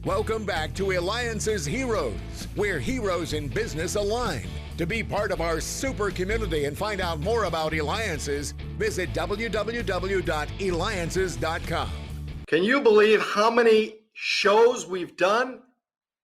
Welcome back to Eliances Heroes, where heroes in business align. To be part of our super community and find out more about Eliances, visit www.Eliances.com. Can you believe how many shows we've done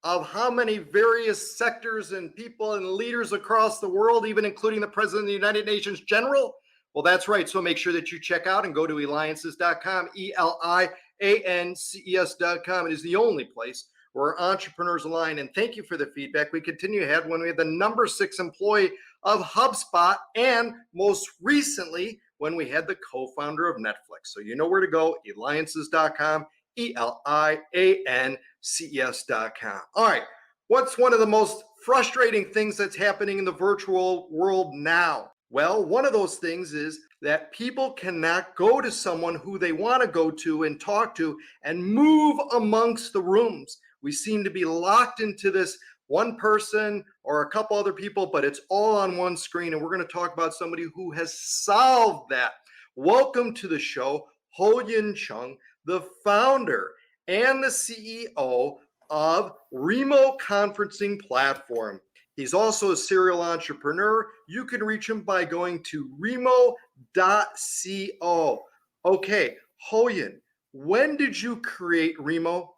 of how many various sectors and people and leaders across the world, even including the President of the United Nations General? Well, that's right. So make sure that you check out and go to Eliances.com, Eliances.com. It is the only place where entrepreneurs align. And thank you for the feedback. We continue to have when we had the number 6 employee of HubSpot, and most recently when we had the co-founder of Netflix. So you know where to go, Eliances.com, Eliances.com. All right. What's one of the most frustrating things that's happening in the virtual world now? Well, one of those things is that people cannot go to someone who they want to go to and talk to and move amongst the rooms. We seem to be locked into this one person or a couple other people, but it's all on one screen. And we're going to talk about somebody who has solved that. Welcome to the show, Yin Cheung, the founder and the CEO of Remo conferencing platform. He's also a serial entrepreneur. You can reach him by going to Remo.co. Okay, Yin, when did you create Remo?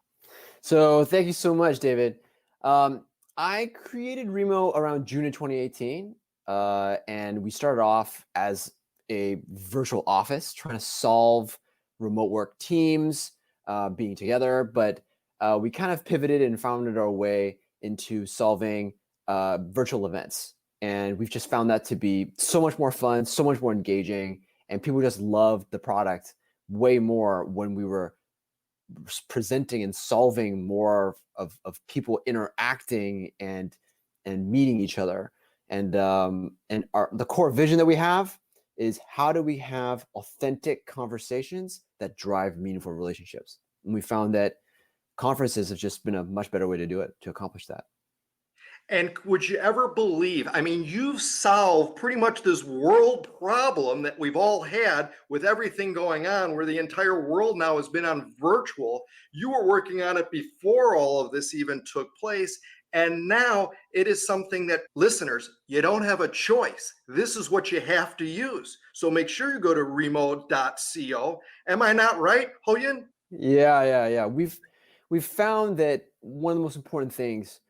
So thank you so much, David. I created Remo around June of 2018, and we started off as a virtual office trying to solve remote work teams being together, but we kind of pivoted and founded our way into solving virtual events. And we've just found that to be so much more fun, so much more engaging, and people just loved the product way more when we were presenting and solving more of people interacting and meeting each other. And the core vision that we have is, how do we have authentic conversations that drive meaningful relationships? And we found that conferences have just been a much better way to do it, to accomplish that. And would you ever believe, I mean, you've solved pretty much this world problem that we've all had with everything going on, where the entire world now has been on virtual. You were working on it before all of this even took place. And now it is something that, listeners, you don't have a choice. This is what you have to use. So make sure you go to Remo.co. Am I not right, Yin? Yeah. We've found that one of the most important things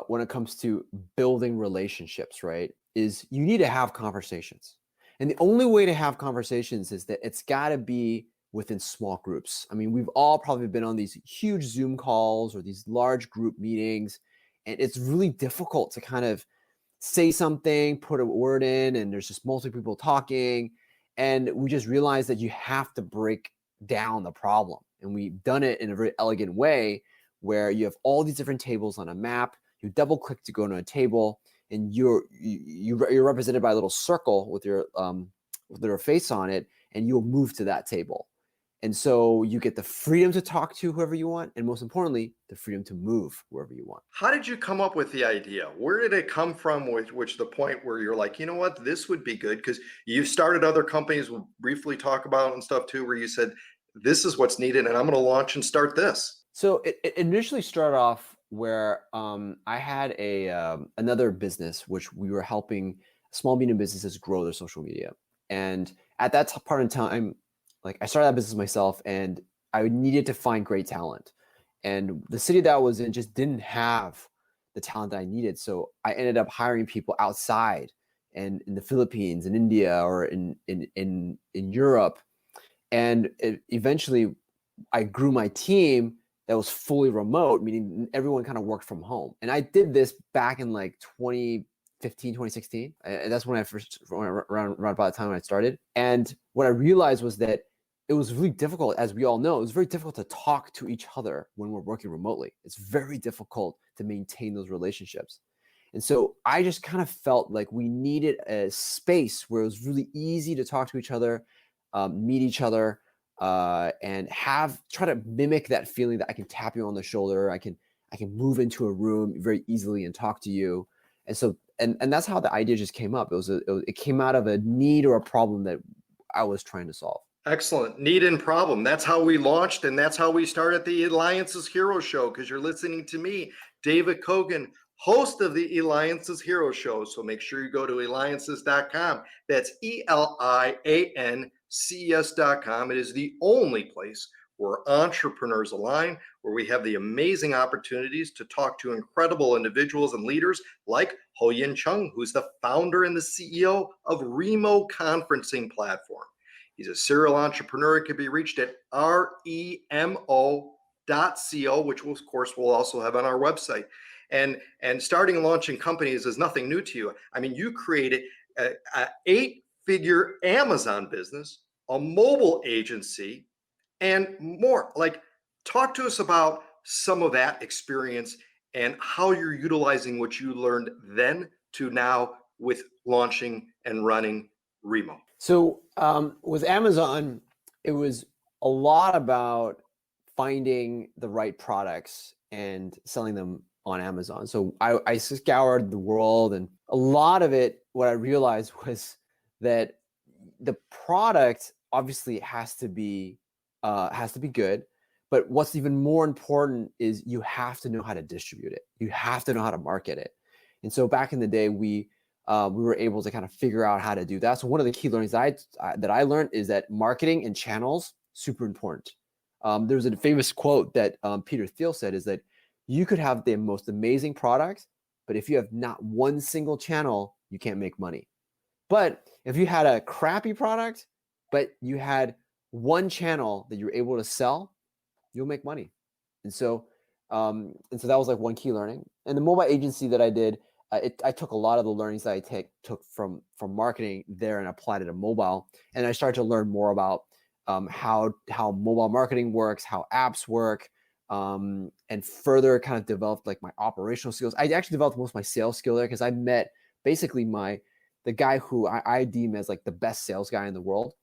when it comes to building relationships, right, is you need to have conversations. And the only way to have conversations is that it's got to be within small groups. I mean, we've all probably been on these huge Zoom calls or these large group meetings, and it's really difficult to kind of say something, put a word in, and there's just multiple people talking. And we just realized that you have to break down the problem. And we've done it in a very elegant way, where you have all these different tables on a map. You double click to go to a table, and you're represented by a little circle with your face on it, and you'll move to that table. And so you get the freedom to talk to whoever you want, and most importantly, the freedom to move wherever you want. How did you come up with the idea? Where did it come from? Which the point where you're like, you know what, this would be good? Because you've started other companies, we'll briefly talk about and stuff too, where you said, this is what's needed, and I'm going to launch and start this. So it initially started off where I had another business, which we were helping small, medium businesses grow their social media. And at that part in time, like, I started that business myself, and I needed to find great talent. And the city that I was in just didn't have the talent that I needed. So I ended up hiring people outside, and in the Philippines, in India, or in Europe. And eventually I grew my team that was fully remote, meaning everyone kind of worked from home. And I did this back in like 2015, 2016. That's when I first, around about the time when I started. And what I realized was that it was really difficult, as we all know, it was very difficult to talk to each other when we're working remotely. It's very difficult to maintain those relationships. And so I just kind of felt like we needed a space where it was really easy to talk to each other, meet each other, and try to mimic that feeling that I can tap you on the shoulder. I can move into a room very easily and talk to you. And so, and that's how the idea just came up. It came out of a need or a problem that I was trying to solve. Excellent. Need and problem. That's how we launched, and that's how we started the Eliances Hero Show, because you're listening to me, David Kogan, host of the Eliances Hero Show. So make sure you go to Eliances.com. That's Eliances.com. It is the only place where entrepreneurs align, where we have the amazing opportunities to talk to incredible individuals and leaders like Yin Cheung, who's the founder and the CEO of Remo conferencing platform. He's a serial entrepreneur. It can be reached at remo.co, which of course we'll also have on our website. And starting and launching companies is nothing new to you. I mean, you created a 8-figure Amazon business, a mobile agency, and more. Like, talk to us about some of that experience and how you're utilizing what you learned then to now with launching and running Remo. So with Amazon, it was a lot about finding the right products and selling them on Amazon. So I scoured the world, and a lot of it, what I realized was that the product obviously has to be good, but what's even more important is you have to know how to distribute it. You have to know how to market it. And so back in the day, we were able to kind of figure out how to do that. So one of the key learnings that I learned is that marketing and channels, super important. There's a famous quote that Peter Thiel said, is that you could have the most amazing product, but if you have not one single channel, you can't make money. But if you had a crappy product, but you had one channel that you're able to sell, you'll make money. And so that was like one key learning. And the mobile agency that I did, I took a lot of the learnings that I took from marketing there and applied it to mobile. And I started to learn more about how mobile marketing works, how apps work, and further kind of developed like my operational skills. I actually developed most of my sales skill there because I met basically the guy who I deem as like the best sales guy in the world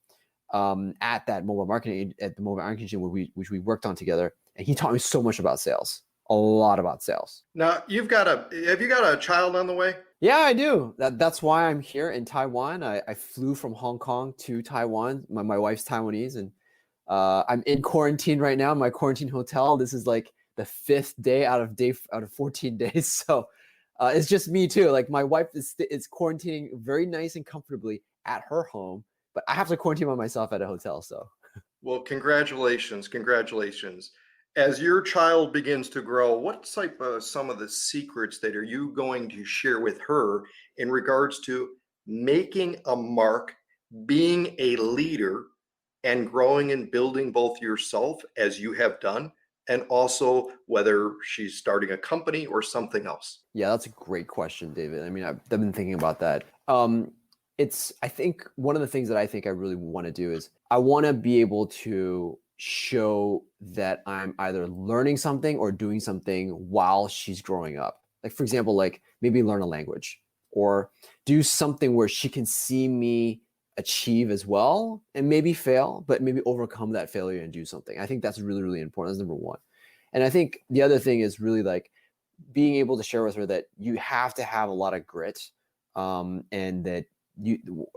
at the mobile marketing agency which we worked on together. And he taught me so much about sales, a lot about sales. Now, have you got a child on the way? Yeah, I do. That's why I'm here in Taiwan. I flew from Hong Kong to Taiwan. My wife's Taiwanese, and I'm in quarantine right now in my quarantine hotel. This is like the 5th day out of 14 days. So it's just me too. Like, my wife is quarantining very nice and comfortably at her home, but I have to quarantine by myself at a hotel. So, well, congratulations. As your child begins to grow, what type of some of the secrets that are you going to share with her in regards to making a mark, being a leader, and growing and building both yourself as you have done, and also whether she's starting a company or something else? Yeah, that's a great question, David. I mean, I've been thinking about that. I think one of the things that I think I really want to do is I want to be able to show that I'm either learning something or doing something while she's growing up. Like, for example, like maybe learn a language or do something where she can see me achieve as well and maybe fail, but maybe overcome that failure and do something. I think that's really, really important. That's number one. And I think the other thing is really like being able to share with her that you have to have a lot of grit, and that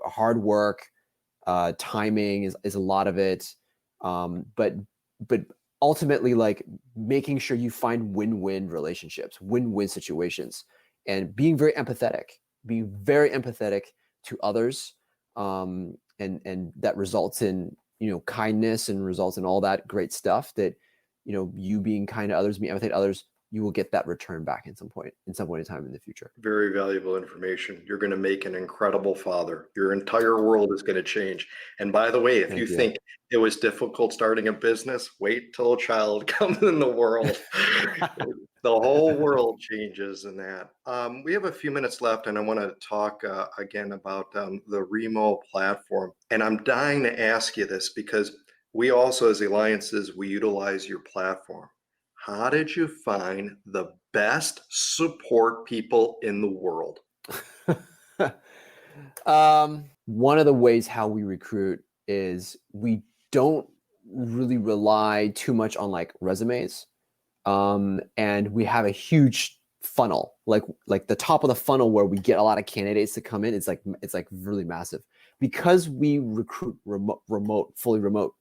hard work, timing is a lot of it. But ultimately, like making sure you find win-win relationships, win-win situations, and being very empathetic to others, and that results in kindness and results in all that great stuff. That you being kind to others, being empathetic to others, you will get that return back in some point in time in the future. Very valuable information. You're going to make an incredible father. Your entire world is going to change. And by the way, if you think it was difficult starting a business, wait till a child comes in the world. The whole world changes in that. We have a few minutes left, and I want to talk again about the Remo platform. And I'm dying to ask you this because we also, as Eliances, we utilize your platform. How did you find the best support people in the world? One of the ways how we recruit is we don't really rely too much on like resumes. And we have a huge funnel, like the top of the funnel where we get a lot of candidates to come in. It's like really massive. because we recruit fully remote,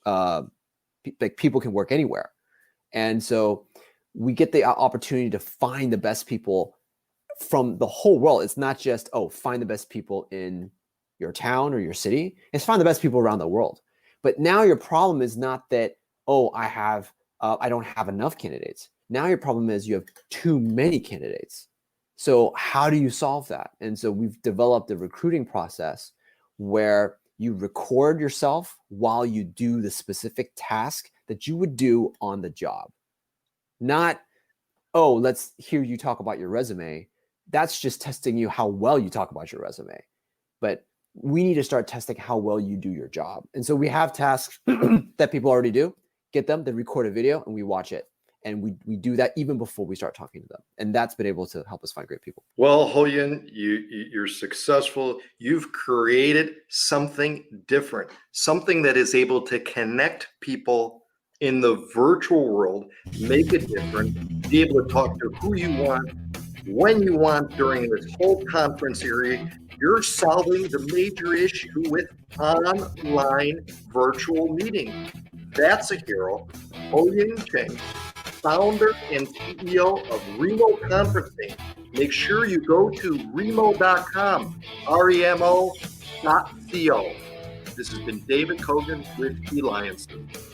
like people can work anywhere. And so we get the opportunity to find the best people from the whole world. It's not just, find the best people in your town or your city. It's find the best people around the world. But now your problem is not that, I don't have enough candidates. Now your problem is you have too many candidates. So how do you solve that? And so we've developed a recruiting process where you record yourself while you do the specific task that you would do on the job. Not, let's hear you talk about your resume. That's just testing you how well you talk about your resume. But we need to start testing how well you do your job. And so we have tasks that people already do, get them, they record a video and we watch it. And we do that even before we start talking to them. And that's been able to help us find great people. Well, Ho-Yin, you're successful. You've created something different, something that is able to connect people in the virtual world, make a difference, be able to talk to who you want, when you want during this whole conference area. You're solving the major issue with online virtual meeting. That's a hero. Yin Cheung, founder and CEO of Remo Conferencing. Make sure you go to Remo.com, Remo.co. This has been David Kogan with Eliances.